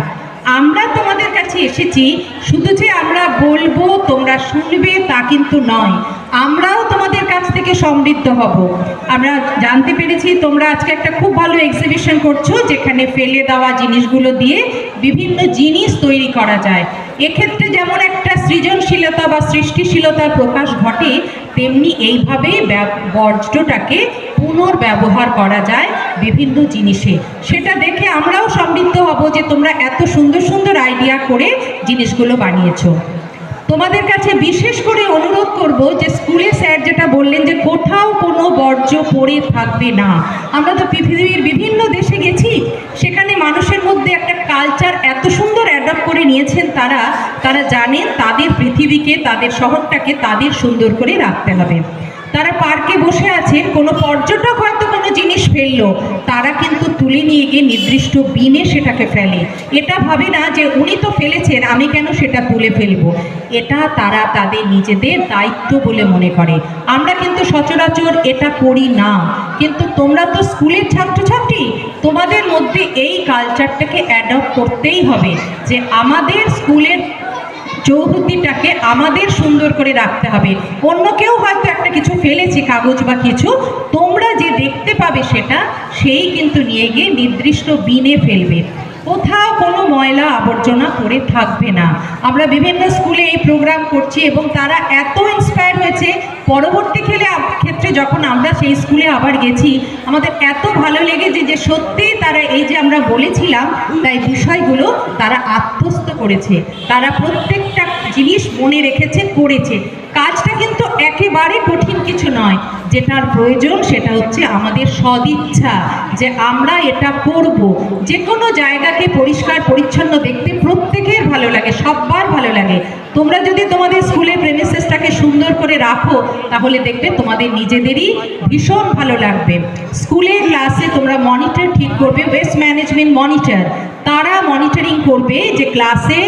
আমরা তোমাদের কাছে এসেছি শুধু যে আমরা বলবো তোমরা শুনবে তা কিন্তু নয়, আমরাও তোমাদের কাছ থেকে সমৃদ্ধ হব। আমরা জানতে পেরেছি তোমরা আজকে একটা খুব ভালো এক্সিবিশন করছো, যেখানে ফেলে দেওয়া জিনিসগুলো দিয়ে বিভিন্ন জিনিস তৈরি করা যায়। এক্ষেত্রে যেমন একটা সৃজনশীলতা বা সৃষ্টিশীলতার প্রকাশ ঘটে, তেমনি এইভাবেই বর্জ্যটাকে পুনর্ব্যবহার করা যায় বিভিন্ন জিনিসে। সেটা দেখে আমরাও সমৃদ্ধ হব যে তোমরা এত সুন্দর সুন্দর আইডিয়া করে জিনিসগুলো বানিয়েছো। তোমাদের কাছে বিশেষ করে অনুরোধ করব যে স্কুলে স্যার যেটা বললেন যে কোথাও কোনো বর্জ্য পড়ে থাকবে না। আমরা তো পৃথিবীর বিভিন্ন দেশে গেছি, সেখানে মানুষের মধ্যে একটা কালচার এত সুন্দর অ্যাডপ্ট করে নিয়েছেন, তারা জানেন তাদের পৃথিবীকে, তাদের শহরটাকে তাদের সুন্দর করে রাখতে হবে। তারা পার্কে বসে আছেন, কোনো পর্যটক হয়তো কোনো জিনিস ফেললো, তারা কিন্তু তুলে নিয়ে গিয়ে নির্দিষ্ট বিনে সেটাকে ফেলে। এটা ভাবে না যে উনি তো ফেলেছেন, আমি কেন সেটা তুলে ফেলবো। এটা তারা তাদের নিজেদের দায়িত্ব বলে মনে করে। আমরা কিন্তু সচরাচর এটা করি না। কিন্তু তোমরা তো স্কুলের ছাত্রছাত্রী, তোমাদের মধ্যে এই কালচারটাকে অ্যাডপ্ট করতেই হবে যে আমাদের স্কুলের চৌহদ্দিটাকে আমাদের সুন্দর করে রাখতে হবে। অন্য কেউ হয়তো একটা কিছু ফেলেছে, কাগজ বা কিছু, তোমরা যে দেখতে পাবে সেটা, সেই কিন্তু নিয়ে গিয়ে নির্দিষ্ট বিনে ফেলবে। কোথাও কোনো ময়লা আবর্জনা পড়ে থাকবে না। আমরা বিভিন্ন স্কুলে এই প্রোগ্রাম করছি এবং তারা এত ইন্সপায়ার হয়েছে, পরবর্তী ক্ষেত্রে যখন আমরা সেই স্কুলে আবার গেছি আমাদের এত ভালো লেগেছে যে সত্যিই তারা এই যে আমরা বলেছিলাম তাই বিষয়গুলো তারা আত্মস্থ করেছে, তারা প্রত্যেকটা জিনিস মনে রেখেছে, করেছে। কাজটা কিন্তু একেবারে কঠিন কিছু নয়, যেটার প্রয়োজন সেটা হচ্ছে আমাদের সদিচ্ছা, যে আমরা এটা করব। যে কোনো জায়গাকে পরিষ্কার পরিচ্ছন্ন দেখতে প্রত্যেকের ভালো লাগে, সবার ভালো লাগে। তোমরা যদি তোমাদের স্কুলের প্রেমিসেসটাকে সুন্দর করে রাখো তাহলে দেখবে তোমাদের নিজেদেরই ভীষণ ভালো লাগবে। স্কুলের ক্লাসে তোমরা মনিটর ঠিক করবে, ওয়েস্ট ম্যানেজমেন্ট মনিটর, তারা মনিটরিং করবে যে ক্লাসে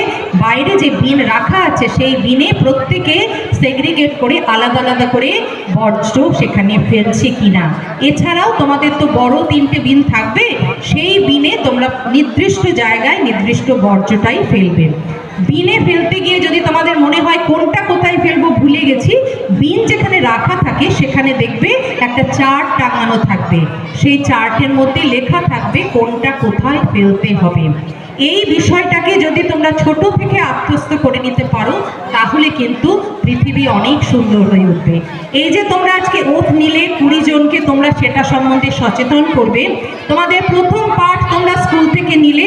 বাইরে যে বিন রাখা আছে সেই বিনে প্রত্যেকে সেগ্রিগেট করে আলাদা আলাদা করে বর্জ্য সেখানে ফেলছে কিনা। এছাড়াও তোমাদের তো বড় 3টে বিন থাকবে, সেই বিনে তোমরা নির্দিষ্ট জায়গায় নির্দিষ্ট বর্জ্যটাই ফেলবে। বিনে ফেলতে গিয়ে যদি তোমাদের মনে হয় কোনটা কোথায় ফেলবো ভুলে গেছি, বিন যেখানে রাখা থাকে সেখানে দেখবে একটা চার্ট টাঙানো থাকবে, সেই চার্টের মধ্যে লেখা থাকবে কোনটা কোথায় ফেলতে হবে। এই বিষয়টাকে যদি তোমরা ছোট থেকে আত্মস্থ করে নিতে পারো তাহলে কিন্তু পৃথিবী অনেক সুন্দর হয়ে উঠবে। এই যে তোমরা আজকে ওঠ নিলে 20 জনকে তোমরা সেটা সম্বন্ধে সচেতন করবে, তোমাদের প্রথম পাঠ তোমরা স্কুল থেকে নিলে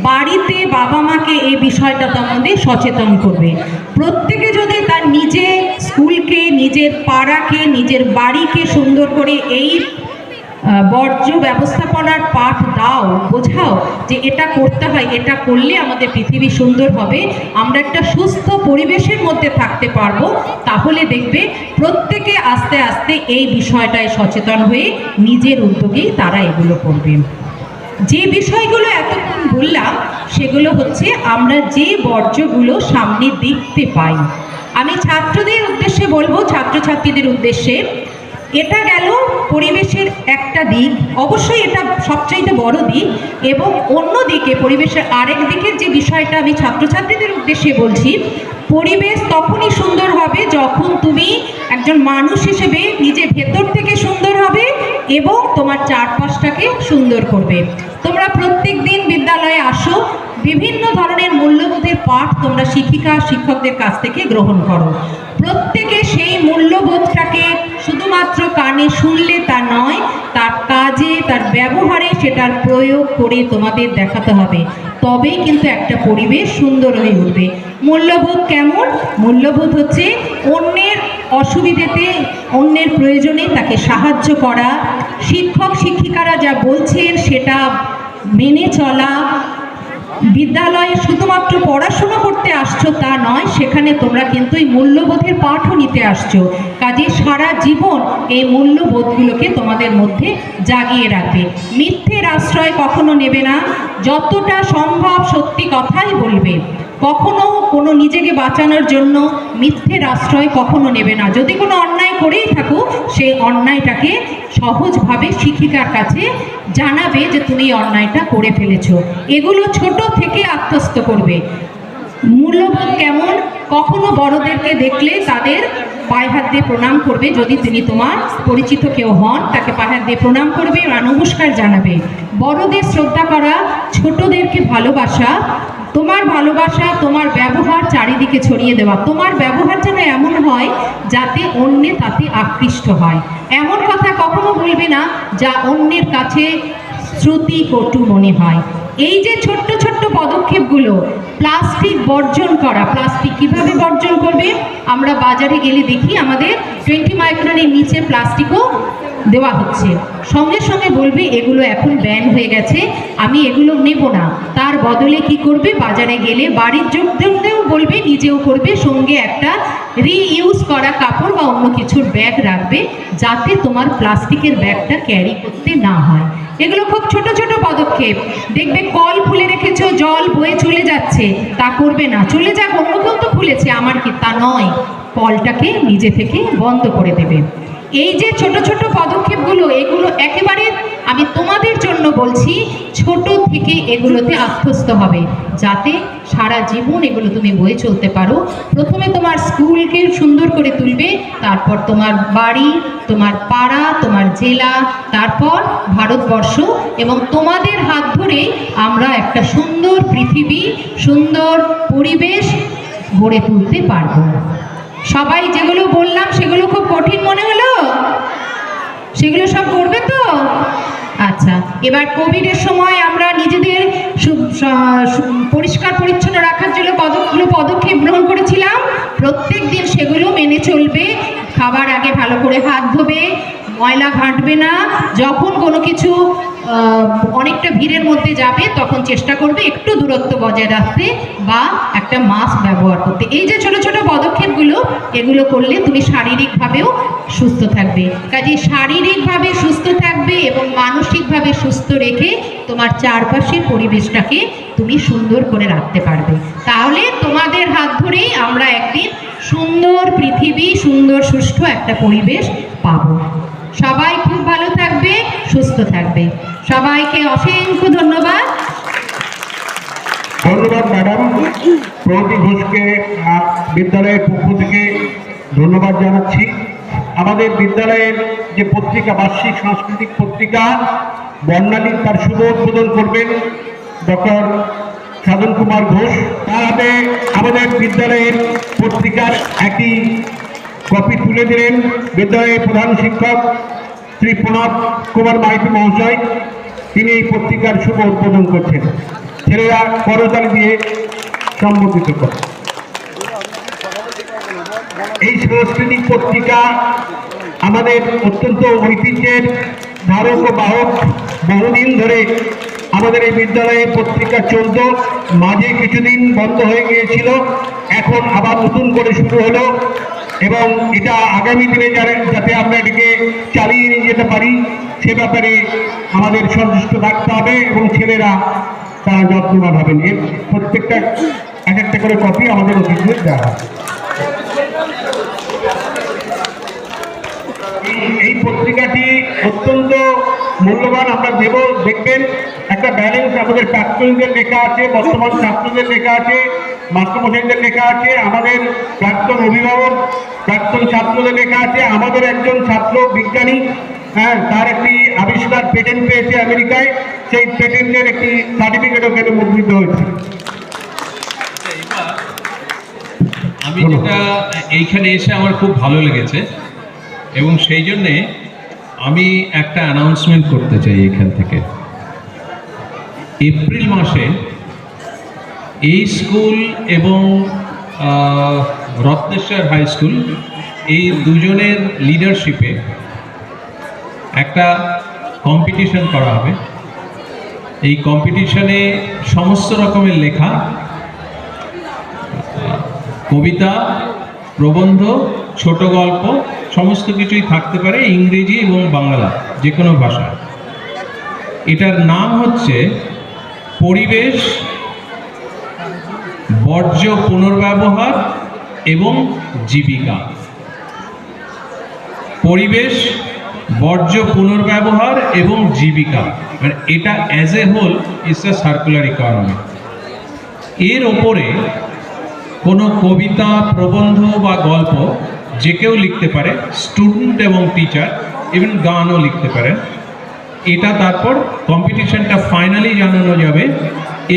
বাড়িতে বাবা মাকে এই বিষয়টা সম্বন্ধে সচেতন করবে। প্রত্যেকে যদি তার নিজে স্কুলকে, নিজের পাড়াকে, নিজের বাড়িকে সুন্দর করে এই বর্জ্য ব্যবস্থাপনার পাঠ দাও, বোঝাও যে এটা করতে হয়, এটা করলে আমাদের পৃথিবী সুন্দর হবে, আমরা একটা সুস্থ পরিবেশের মধ্যে থাকতে পারবো, তাহলে দেখবে প্রত্যেকে আস্তে আস্তে এই বিষয়টায় সচেতন হয়ে নিজের উদ্যোগেই তারা এগুলো করবে। যে বিষয়গুলো এতক্ষণ বললাম সেগুলো হচ্ছে আমরা যে বর্জ্যগুলো সামনে দেখতে পাই। আমি ছাত্রদের উদ্দেশ্যে বলবো, ছাত্রছাত্রীদের উদ্দেশ্যে, এটা গেল পরিবেশের একটা দিক, অবশ্যই এটা সবচাইতে বড় দিক, এবং অন্যদিকে পরিবেশের আরেক দিকের যে বিষয়টা আমি ছাত্রছাত্রীদের উদ্দেশ্যে বলছি, পরিবেশ তখনই সুন্দর হবে যখন তুমি একজন মানুষ হিসেবে নিজের ভেতর থেকে সুন্দর হবে এবং তোমার চারপাশটাকে সুন্দর করবে। তোমরা প্রত্যেক দিন বিদ্যালয়ে আসো, বিভিন্ন ধরনের মূল্যবোধের পাঠ তোমরা শিক্ষিকা শিক্ষকদের কাছ থেকে গ্রহণ করো। প্রত্যেকে সেই মূল্যবোধটাকে শুধুমাত্র কানে শুনলে তা নয়, তার কাজে, তার ব্যবহারে সেটার প্রয়োগ করে তোমাদের দেখাতে হবে, তবেই কিন্তু একটা পরিবেশ সুন্দর হয়ে উঠবে। মূল্যবোধ কেমন? মূল্যবোধ হচ্ছে অন্যের অসুবিধেতে, অন্যের প্রয়োজনে তাকে সাহায্য করা, শিক্ষক শিক্ষিকারা যা বলছেন সেটা মেনে চলা। বিদ্যালয়ে শুধুমাত্র পড়াশোনা করতে আসছো তা নয়, সেখানে তোমরা কিন্তু এই মূল্যবোধের পাঠও নিতে আসছো, কাজে সারা জীবন এই মূল্যবোধগুলোকে তোমাদের মধ্যে জাগিয়ে রাখবে। মিথ্যের আশ্রয় কখনো নেবে না, যতটা সম্ভব সত্যি কথাই বলবে, কখনো কোনো নিজেকে বাঁচানোর জন্য মিথ্যের আশ্রয় কখনো নেবে না। যদি কোনো অন্যায় করেই থাকো সেই অন্যায়টাকে সহজভাবে শিক্ষিকার কাছে জানাবে যে তুমি অন্যায়টা করে ফেলেছো। এগুলো ছোট থেকে আত্মস্থ করবে। মূল্যবোধ কেমন? কখনো বড়দেরকে দেখলে তাদের পায়ে হাত দিয়ে প্রণাম করবে, যদি তিনি তোমার পরিচিত কেউ হন তাকে পায়ে হাত দিয়ে প্রণাম করবে আর নমস্কার জানাবে। বড়দের শ্রদ্ধা করা, ছোটদেরকে ভালোবাসা, তোমার ভালোবাসা, তোমার ব্যবহার চারিদিকে ছড়িয়ে দেওয়া, তোমার ব্যবহার যেন এমন হয় যাতে অন্যে তাতে আকৃষ্ট হয়। এমন কথা কখনো বলবে না যা অন্যের কাছে শ্রুতি কটু মনে হয়। এই যে ছোট্ট ছোট্ট পদক্ষেপগুলো, প্লাস্টিক বর্জন করা, প্লাস্টিক কিভাবে বর্জন করবে? আমরা বাজারে গেলে দেখি আমাদের 20 মাইক্রনের নিচে প্লাস্টিকও দেওয়া হচ্ছে, সঙ্গে সঙ্গে বলবে এগুলো এখন ব্যান হয়ে গেছে, আমি এগুলো নেব না। তার বদলে কি করবে? বাজারে গেলে বাড়ির জন্যও বলবে, নিজেও করবে, সঙ্গে একটা রিইউজ করা কাপড় বা অন্য কিছুর ব্যাগ রাখবে যাতে তোমার প্লাস্টিকের ব্যাগটা ক্যারি করতে না হয়। এগুলো খুব ছোট ছোট পদক্ষেপ। দেখবে কল খুলে রেখেছো, জল বয়ে চলে যাচ্ছে, তা করবে না, চলে যাক, অন্য কেউ তো খুলেছে, আমার কি, তা নয়, কলটাকে নিজে থেকে বন্ধ করে দেবে। এই যে ছোট ছোট পদক্ষেপগুলো, এগুলো একেবারে আমি তোমাদের জন্য বলছি, ছোট থেকে এগুলোতে আত্মস্থ হবে যাতে সারা জীবন এগুলো তুমি বয়ে চলতে পারো। প্রথমে তোমার স্কুলকে সুন্দর করে তুলবে, তারপর তোমার বাড়ি, তোমার পাড়া, তোমার জেলা, তারপর ভারতবর্ষ, এবং তোমাদের হাত ধরে আমরা একটা সুন্দর পৃথিবী, সুন্দর পরিবেশ গড়ে তুলতে পারবো। সবাই যেগুলো বললাম সেগুলো খুব কঠিন মনে হলো? সেগুলো সব করবে তো? আচ্ছা, এবার কোভিডের সময় আমরা নিজেদের পরিষ্কার পরিচ্ছন্ন রাখার জন্য কতগুলো পদক্ষেপ গ্রহণ করেছিলাম। প্রত্যেক দিন সেগুলো মেনে চলবে। খাবার আগে ভালো করে হাত ধোবে, ময়লা ঘাঁটবে না। যখন কোনো কিছু অনেকটা ভিড়ের মধ্যে যাবে তখন চেষ্টা করবে একটু দূরত্ব বজায় রাখতে বা একটা মাস্ক ব্যবহার করতে। এই যে ছোট ছোট পদক্ষেপগুলো, এগুলো করলে তুমি শারীরিকভাবেও সুস্থ থাকবে। কাজে শারীরিকভাবে সুস্থ থাকবে এবং মানসিকভাবে সুস্থ রেখে তোমার চারপাশের পরিবেশটাকে তুমি সুন্দর করে রাখতে পারবে। তাহলে তোমাদের হাত ধরেই আমরা একদিন সুন্দর পৃথিবী, সুন্দর সুষ্ঠু একটা পরিবেশ পাবো। সবাই খুব ভালো থাকবে, সুস্থ থাকবে। সবাইকে অসংখ্য ধন্যবাদ। ধন্যবাদ ম্যাডাম। প্রগতি ঘোষকে বিদ্যালয়ের পক্ষ থেকে ধন্যবাদ জানাচ্ছি। আমাদের বিদ্যালয়ের যে পত্রিকা, বার্ষিক সাংস্কৃতিক পত্রিকা বর্ণালী, তার শুভ উদ্বোধন করবেন ডক্টর সাধন কুমার ঘোষ। তার হাতে আমাদের বিদ্যালয়ের পত্রিকার একটি কপি তুলে দিলেন বিদ্যালয়ের প্রধান শিক্ষক শ্রী প্রণব কুমার মাইতি মহাশয়। তিনি এই পত্রিকার শুভ উদ্বোধন করছেন। ছেলেরা করতালি দিয়ে সম্বোধিত করে। এই সাংস্কৃতিক পত্রিকা আমাদের অত্যন্ত ঐতিহ্যের ধারক ও বাহক। বহুদিন ধরে আমাদের এই বিদ্যালয়ে পত্রিকা চলত, মাঝে কিছুদিন বন্ধ হয়ে গিয়েছিল, এখন আবার নতুন করে শুরু হলো এবং এটা আগামী দিনে যাতে আমরা এটিকে চালিয়ে নিয়ে যেতে পারি সে ব্যাপারে আমাদের সন্তুষ্ট থাকতে হবে এবং ছেলেরা তারা যত্নবান হবেন। এর প্রত্যেকটা এক একটা করে কপি আমাদের অতিথিদের দেওয়া হবে। এই পত্রিকাটি অত্যন্ত মূল্যবান। আমরা দেখবেন একটা ব্যালেন্স আমাদের প্রাক্তনীদের লেখা আছে, বর্তমান ছাত্রদের লেখা আছে, মাস্টারমশাইদের লেখা আছে, আমাদের প্রাক্তন অভিভাবক, প্রাক্তন ছাত্রদের লেখা আছে, আমাদের একজন ছাত্র বিজ্ঞানী, হ্যাঁ, তার একটি আবিষ্কার পেটেন্ট পেয়েছে আমেরিকায়, সেই পেটেন্টের একটি সার্টিফিকেটও কেন মুদ্রিত হয়েছে। আমি যেটা এইখানে এসে আমার খুব ভালো লেগেছে এবং সেই জন্যে আমি একটা অ্যানাউন্সমেন্ট করতে চাই এখান থেকে। এপ্রিল মাসে এই স্কুল এবং রত্নেশ্বর হাই স্কুল, এই দুজনের লিডারশিপে একটা কম্পিটিশন করা হবে। এই কম্পিটিশনে সমস্ত রকমের লেখা, কবিতা, প্রবন্ধ, ছোট গল্প সমস্ত কিছুই থাকতে পারে, ইংরেজি এবং বাংলা যে কোনো ভাষা। এটার নাম হচ্ছে পরিবেশ বর্জ্য পুনর্ব্যবহার এবং জীবিকা। পরিবেশ বর্জ্য পুনর্ব্যবহার এবং জীবিকা, মানে এটা as a whole it's a circular economy. এর ওপরে কোনো কবিতা, প্রবন্ধ বা গল্প যে কেউ লিখতে পারে, স্টুডেন্ট এবং টিচার, ইভেন গানও লিখতে পারেন। এটা তারপর কম্পিটিশনটা ফাইনালি জানানো যাবে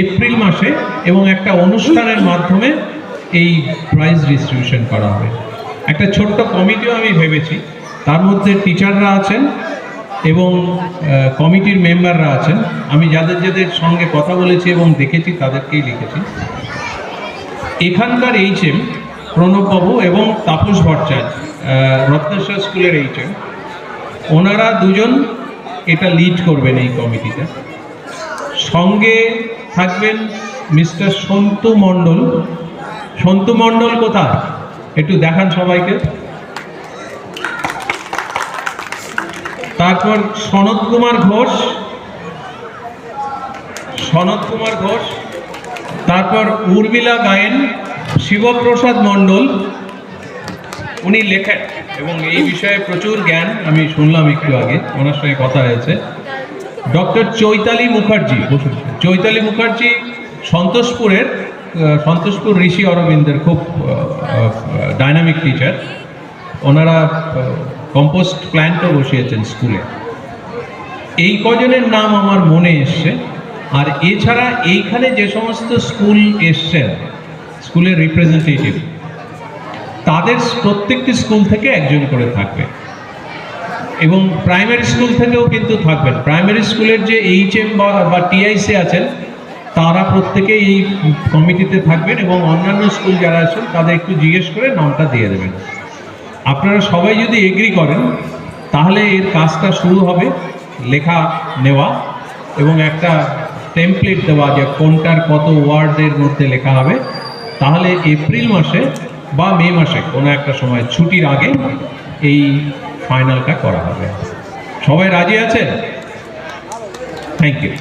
এপ্রিল মাসে এবং একটা অনুষ্ঠানের মাধ্যমে এই প্রাইজ ডিস্ট্রিবিউশন করা হবে। একটা ছোট্ট কমিটিও আমি ভেবেছি, তার মধ্যে টিচাররা আছেন এবং কমিটির মেম্বাররা আছেন। আমি যাদের যাদের সঙ্গে কথা বলেছি এবং দেখেছি তাদেরকেই লিখেছি। এখানকার এইচএম প্রণববাবু এবং তাপস ভট্টাচার্য, রত্নেশ্বর স্কুলের এইচএম, ওনারা দুজন এটা লিড করবেন এই কমিটিতে। সঙ্গে থাকবেন মিস্টার সন্তু মণ্ডল। সন্তু মণ্ডল কোথায় একটু দেখান সবাইকে। তারপর সনত কুমার ঘোষ, তারপর উর্মিলা গায়েন, শিবপ্রসাদ মণ্ডল, উনি লেখেন এবং এই বিষয়ে প্রচুর জ্ঞান, আমি শুনলাম একটু আগে ওনার সঙ্গে কথা হয়েছে। ডক্টর চৈতালি মুখার্জি, চৈতালি মুখার্জি সন্তোষপুরের সন্তোষপুর ঋষি অরবিন্দের খুব ডাইনামিক টিচার, ওনারা কম্পোস্ট প্ল্যান্টও বসিয়েছেন স্কুলে। এই কজনের নাম আমার মনে এসছে। আর এছাড়া এইখানে যে সমস্ত স্কুল এসছেন, স্কুলের রিপ্রেজেন্টেটিভ, তাদের প্রত্যেকটি স্কুল থেকে একজন করে থাকবে এবং প্রাইমারি স্কুল থেকেও কিন্তু থাকবেন। প্রাইমারি স্কুলের যে HM বা TIC আছেন তারা প্রত্যেকে এই কমিটিতে থাকবেন এবং অন্যান্য স্কুল যারা আছেন তাদের একটু জিজ্ঞেস করে নামটা দিয়ে দেবেন। আপনারা সবাই যদি এগ্রি করেন তাহলে এর কাজটা শুরু হবে, লেখা নেওয়া এবং একটা টেমপ্লেট দেওয়া যে কোনটার কত ওয়ার্ডের মধ্যে লেখা হবে। তাহলে এপ্রিল মাসে বা মে মাসে কোনো একটা সময় ছুটির আগে এই ফাইনালটা করা হবে। সবাই রাজি আছেন? Thank you.